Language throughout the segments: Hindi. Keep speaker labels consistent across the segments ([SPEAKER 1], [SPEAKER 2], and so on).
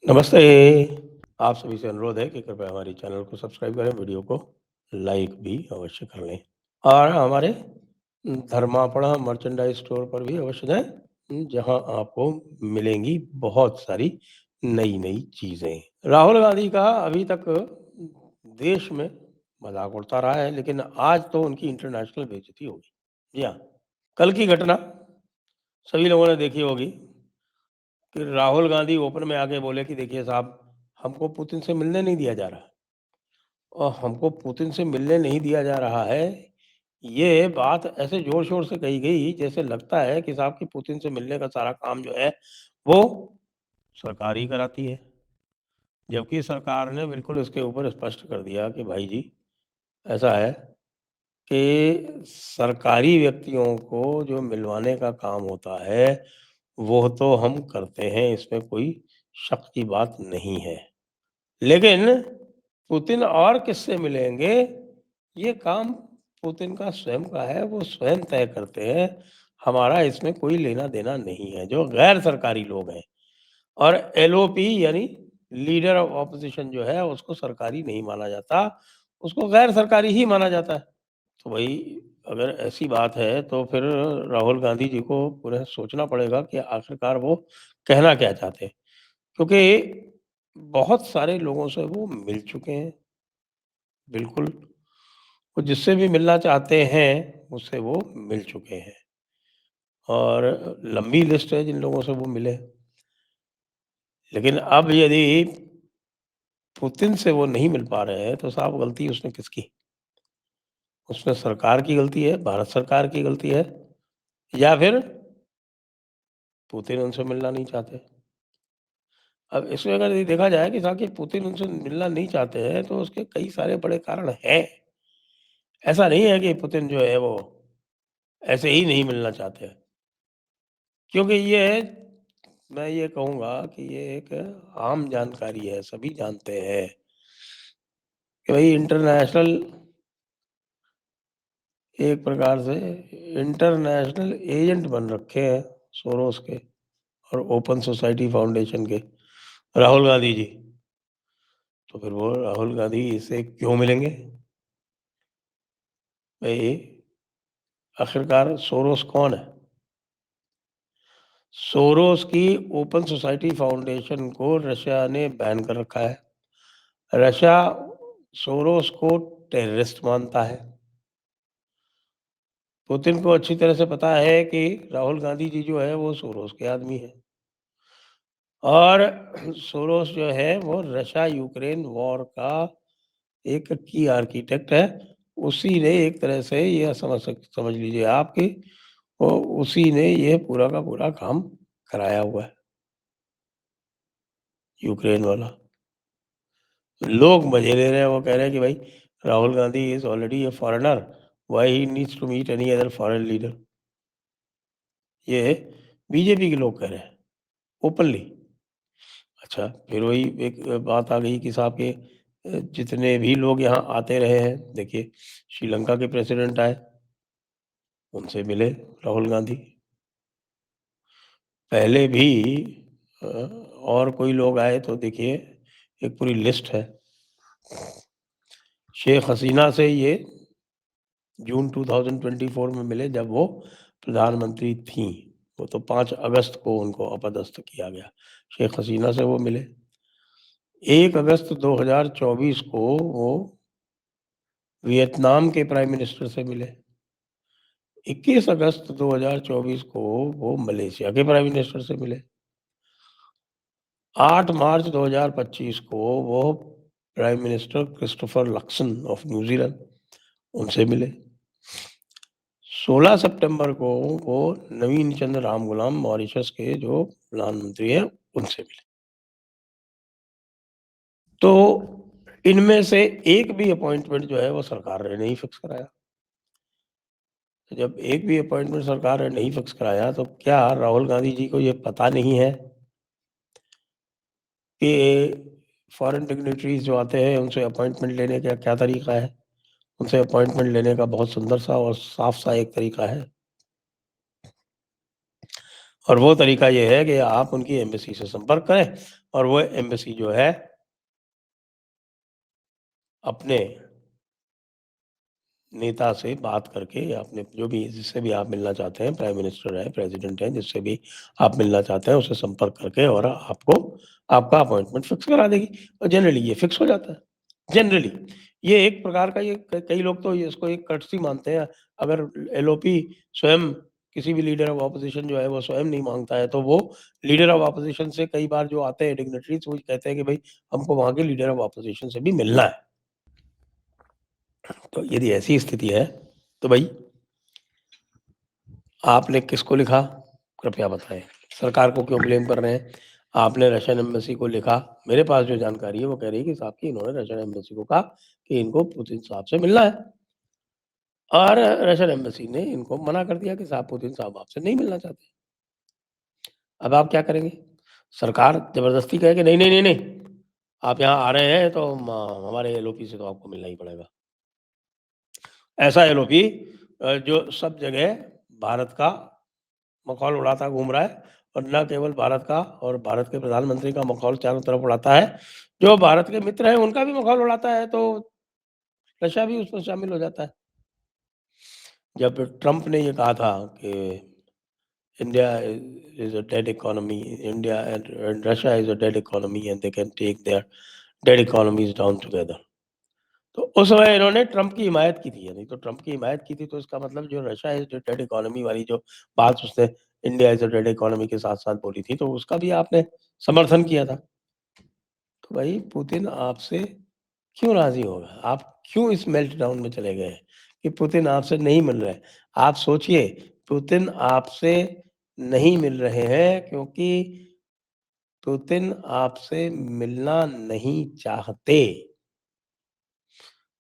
[SPEAKER 1] नमस्ते। आप सभी से अनुरोध है कि कृपया हमारे चैनल को सब्सक्राइब करें, वीडियो को लाइक भी अवश्य कर लें और हमारे धर्मापड़ा मर्चेंडाइज स्टोर पर भी अवश्य जाएं, जहां आपको मिलेंगी बहुत सारी नई-नई चीज़ें। राहुल गांधी का अभी तक देश में मज़ाक उड़ता रहा है, लेकिन आज तो उनकी इंटरनेशनल बेइज़्ज़ती होगी। जी हाँ, कल की घटना सभी लोगों ने देखी होगी कि राहुल गांधी ओपन में आके बोले कि देखिए साहब, हमको पुतिन से मिलने नहीं दिया जा रहा और हमको पुतिन से मिलने नहीं दिया जा रहा है, ये बात ऐसे ज़ोर-शोर से कही गई जैसे लगता है कि साहब कि पुतिन से मिलने का सारा काम जो है, वो सरकार ही कराती है। जबकि सरकार ने बिल्कुल इसके ऊपर स्पष्ट कर दिया कि भाई जी, ऐसा है कि सरकारी व्यक्तियों को जो मिलवाने का काम होता है, वो तो हम करते हैं, इसमें कोई शक की बात नहीं है। लेकिन पुतिन और किससे मिलेंगे, ये काम पुतिन का स्वयं का है, वो स्वयं तय करते हैं। हमारा इसमें कोई लेना-देना नहीं है। जो गैर सरकारी लोग हैं और एलओपी यानी लीडर ऑफ ऑपोज़िशन जो है, उसको सरकारी नहीं माना जाता, उसको गैर सरकारी ही माना जाता है। तो भई अगर ऐसी बात है, तो फिर राहुल गांधी जी को पुनः सोचना पड़ेगा कि आखिरकार वो कहना क्या चाहते हैं। क्योंकि बहुत सारे लोगों से वो मिल चुके हैं, बिल्कुल। वो जिससे भी मिलना चाहते हैं, उससे वो मिल चुके हैं और लंबी लिस्ट है जिन लोगों से वो मिले। लेकिन अब यदि पुतिन से वो नहीं मिल पा रहे हैं, तो साहब गलती उसने किसकी? उसमें सरकार की गलती है, भारत सरकार की गलती है या फिर पुतिन उनसे मिलना नहीं चाहते। अब इसमें अगर ये देखा जाए कि साहब कि पुतिन उनसे मिलना नहीं चाहते हैं, तो उसके कई सारे बड़े कारण हैं। ऐसा नहीं है कि पुतिन जो है वो ऐसे ही नहीं मिलना चाहते हैं। क्योंकि मैं ये कहूँगा कि ये एक आम जानकारी है, सभी जानते हैं कि भई इंटरनेशनल एक प्रकार से इंटरनेशनल एजेंट बन रखे हैं सोरोस के और ओपन सोसाइटी फाउंडेशन के, राहुल गांधी जी। तो फिर वो राहुल गांधी इससे क्यों मिलेंगे? भई आखिरकार सोरोस कौन है? सोरोस की ओपन सोसाइटी फाउंडेशन को रशिया ने बैन कर रखा है। रशिया सोरोस को टेररिस्ट मानता है। पुतिन को अच्छी तरह से पता है कि राहुल गांधी जी जो है वो सोरोस के आदमी हैं और सोरोस जो है वो रशिया यूक्रेन वॉर का एक की आर्किटेक्ट है। उसी ने एक तरह से ये समझ लीजिए आप कि वो उसी ने ये पूरा का पूरा काम कराया हुआ है, यूक्रेन वाला। लोग मज़े ले रहे हैं, वो कह रहे हैं कि भाई Rahul Gandhi is already a foreigner, why he needs to meet any other foreign leader. ये बीजेपी के लोग कह रहे हैं, ओपनली। अच्छा, फिर वही एक बात आ गई कि साहब के जितने भी लोग यहाँ आते रहे हैं, देखिए श्रीलंका के प्रेसिडेंट आए, उनसे मिले राहुल गांधी। पहले भी अ, और कोई लोग आए तो देखिए एक पूरी लिस्ट है। शेख हसीना से ये जून 2024 में मिले जब वो प्रधानमंत्री थीं। वो तो 5 अगस्त को उनको अपदस्थ किया गया। शेख हसीना से वो मिले। 1 अगस्त 2024 को वो वियतनाम के प्राइम मिनिस्टर से मिले। 21 अगस्त 2024 को वो मलेशिया के प्राइम मिनिस्टर से मिले। 8 मार्च 2025 को वो prime minister Christopher Luxon of New Zealand उनसे मिले। 16 सितंबर को वो नवीन चंद्र रामगुलाम मॉरिशस के जो प्रधानमंत्री हैं, उनसे मिले। तो इनमें से एक भी अपॉइंटमेंट जो है वो सरकार ने नहीं फिक्स कराया। तो जब एक भी अपॉइंटमेंट सरकार ने नहीं फिक्स कराया, तो क्या राहुल गांधी जी को ये पता नहीं है कि फॉरेन डिग्निटरीज़ जो आते हैं, उनसे अपॉइंटमेंट लेने का क्या तरीका है? उनसे अपॉइंटमेंट लेने का बहुत सुंदर-सा और साफ-सा एक तरीका है और वो तरीका ये है कि आप उनकी एम्बेसी से संपर्क करें और वो एम्बेसी जो है अपने नेता से बात करके या अपने जो भी जिससे भी आप मिलना चाहते हैं, प्राइम मिनिस्टर है, प्रेसिडेंट है, जिससे भी आप मिलना चाहते हैं, उससे संपर्क करके और आपको आपका अपॉइंटमेंट फिक्स करा देगी और जनरली ये फिक्स हो जाता है। जनरली ये एक प्रकार का ये कई लोग तो ये इसको एक कर्टसी मानते हैं। अगर एलओपी स्वयं किसी भी लीडर ऑफ ऑपोजिशन जो है वो स्वयं नहीं माँगता है, तो वो लीडर ऑफ ऑपोजिशन से कई बार जो आते हैं डिग्निटरीज़ वो कहते हैं कि भई हमको वहाँ के लीडर ऑफ ऑपोजिशन से भी मिलना है। तो यदि ऐसी स्थिति है, तो भई आपने किसको लिखा? कृपया बताएँ। सरकार को क्यों ब्लेम कर रहे हैं? आपने रशियन एम्बेसी को लिखा। मेरे पास जो जानकारी है वो कह रही है कि साहब कि इन्होंने रशियन एम्बेसी को कहा कि इनको पुतिन साहब से मिलना है और रशियन एम्बेसी ने इनको मना कर दिया कि साहब पुतिन साहब आपसे नहीं मिलना चाहते। अब आप क्या करेंगे? सरकार ज़बरदस्ती कहे कि नहीं, नहीं, नहीं, नहीं, आप यहाँ आ रहे हैं तो हमारे एलओपी से तो आपको मिलना ही पड़ेगा। ऐसा एलओपी जो सब जगह भारत का मखौल उड़ाता घूम रहा है और न केवल भारत का और भारत के प्रधानमंत्री का मखौल चारों तरफ उड़ाता है, जो भारत के मित्र हैं उनका भी मखौल उड़ाता है, तो रशिया भी उसमें शामिल हो जाता है। जब ट्रम्प ने ये कहा था कि India is a dead economy, India and Russia is a dead economy and they can take their dead economies down together. तो उस समय इन्होंने ट्रम्प की हिमायत की थी, नहीं तो ट्रम्प की हिमायत की थी तो इसका मतलब जो Russia is the dead economy वाली जो बात उसने India is the dead economy के साथ-साथ बोली थी, तो उसका भी आपने समर्थन किया था। तो भाई पुतिन आपसे क्यों राज़ी होगा? आप क्यों इस मेल्टडाउन में चले गए कि पुतिन आपसे नहीं मिल रहे हैं? आप सोचिए, पुतिन आपसे नहीं मिल रहे हैं क्योंकि पुतिन आपसे मिलना नहीं चाहते।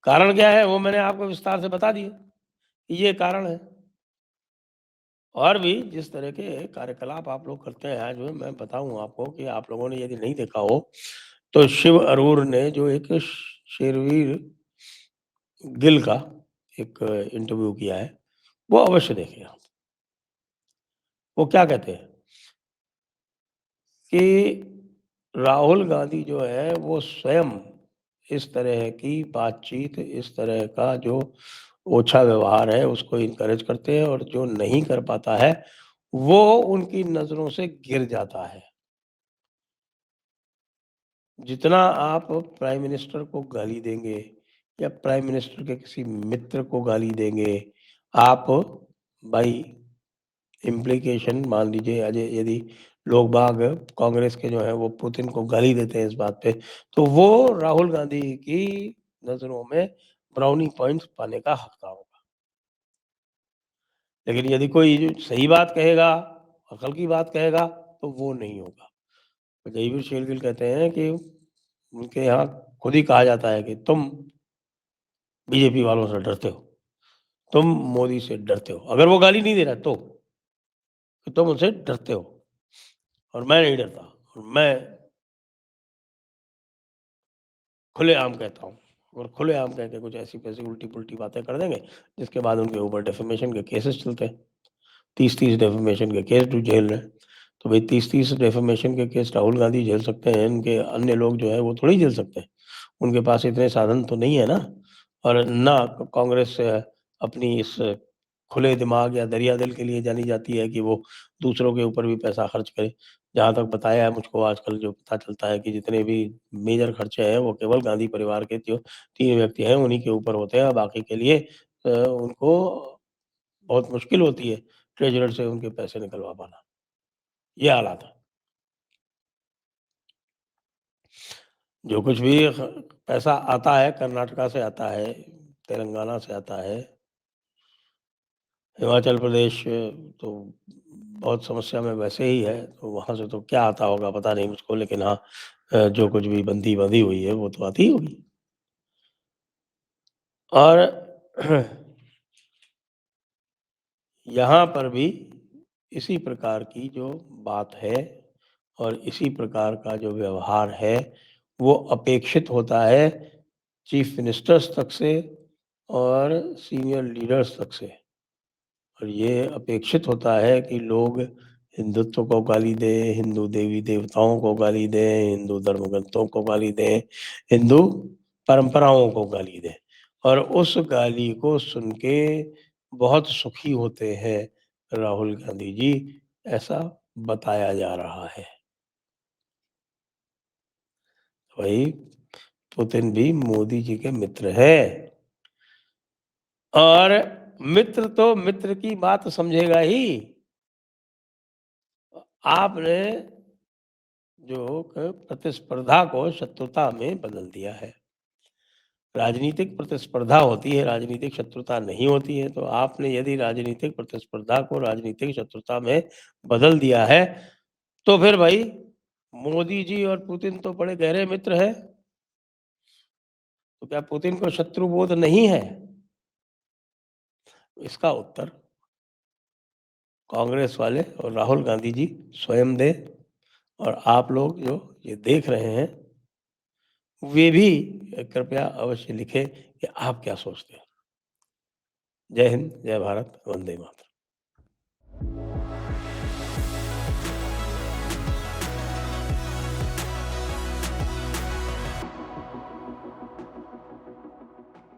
[SPEAKER 1] कारण क्या है? वो मैंने आपको विस्तार से बता दिया। ये कारण है। और भी जिस तरह के कार्यकलाप आप लोग करते हैं, आज मैं बताऊँ आपको कि आप लोगों ने यदि नहीं देखा हो, तो शिव अरोर ने जो एक शेरवीर गिल का एक इंटरव्यू किया है, वो अवश्य देखें आप। वो क्या कहते हैं कि राहुल गांधी जो है, वो स्वयं इस तरह की बातचीत, इस तरह का जो ओछा व्यवहार है, उसको इनकरेज करते हैं और जो नहीं कर पाता है, वो उनकी नज़रों से गिर जाता है। जितना आप प्राइम मिनिस्टर को गाली देंगे या प्राइम मिनिस्टर के किसी मित्र को गाली देंगे, आप बाई इम्प्लीकेशन मान लीजिए यदि लोग बाग कांग्रेस के जो हैं वो पुतिन को गाली देते हैं इस बात पे, तो वो राहुल गांधी की नज़रों में ब्राउनी पॉइंट्स पाने का हकदार होगा। लेकिन यदि कोई जो सही बात कहेगा, अकल की बात कहेगा, तो वो नहीं होगा। जयवीर शेरगिल कहते हैं कि उनके यहाँ खुद ही कहा जाता है कि तुम बीजेपी वालों से डरते हो, तुम मोदी से डरते हो। अगर वो गाली नहीं दे रहा है तो, कि तुम उनसे डरते हो और मैं नहीं डरता और मैं खुलेआम कहता हूँ और खुलेआम कह के कुछ ऐसी-वैसी उल्टी-पुल्टी बातें कर देंगे, जिसके बाद उनके ऊपर डिफेमेशन के केसेस चलते हैं। 30-30 डिफेमेशन के केस जो झेल रहे हैं। तो भई 30-30 डिफेमेशन के केस राहुल गांधी झेल सकते हैं, इनके अन्य लोग जो हैं वो थोड़ी झेल सकते हैं। उनके पास इतने साधन तो नहीं है ना और ना कांग्रेस अपनी इस खुले दिमाग या दरिया दिल के लिए जानी जाती है कि वो दूसरों के ऊपर भी पैसा खर्च करे। जहाँ तक बताया है मुझको आजकल जो पता चलता है कि जितने भी मेजर खर्चे हैं वो केवल गांधी परिवार के जो 3 व्यक्ति हैं उन्हीं के ऊपर होते हैं, बाकी के लिए उनको बहुत मुश्किल होती है ट्रेज़रर से उनके पैसे निकलवा पाना। ये हालात है। जो कुछ भी पैसा आता है कर्नाटका से आता है, तेलंगाना से आता है, हिमाचल प्रदेश तो बहुत समस्या में वैसे ही है, तो वहाँ से तो क्या आता होगा पता नहीं मुझको लेकिन हाँ जो कुछ भी बंधी बँधी हुई है वो तो आती ही होगी। और यहाँ पर भी इसी प्रकार की जो बात है और इसी प्रकार का जो व्यवहार है, वो अपेक्षित होता है चीफ मिनिस्टर्स तक से और सीनियर लीडर्स तक से। और ये अपेक्षित होता है कि लोग हिंदुत्व को गाली दें, हिंदू देवी-देवताओं को गाली दें, हिंदू धर्म ग्रंथों को गाली दें, हिंदू परंपराओं को गाली दें और उस गाली को सुन के बहुत सुखी होते हैं राहुल गांधी जी, ऐसा बताया जा रहा है। वही पुतिन भी मोदी जी के मित्र हैं और मित्र तो मित्र की बात समझेगा ही। आपने जो प्रतिस्पर्धा को शत्रुता में बदल दिया है। राजनीतिक प्रतिस्पर्धा होती है, राजनीतिक शत्रुता नहीं होती है। तो आपने यदि राजनीतिक प्रतिस्पर्धा को राजनीतिक शत्रुता में बदल दिया है, तो फिर भाई मोदी जी और पुतिन तो बड़े गहरे मित्र हैं। तो क्या पुतिन को शत्रुबोध नहीं है? इसका उत्तर कांग्रेस वाले और राहुल गांधी जी स्वयं दें और आप लोग जो ये देख रहे हैं, वे भी कृपया अवश्य लिखें कि आप क्या सोचते हैं। जय हिंद, जय भारत, वंदे मातरम।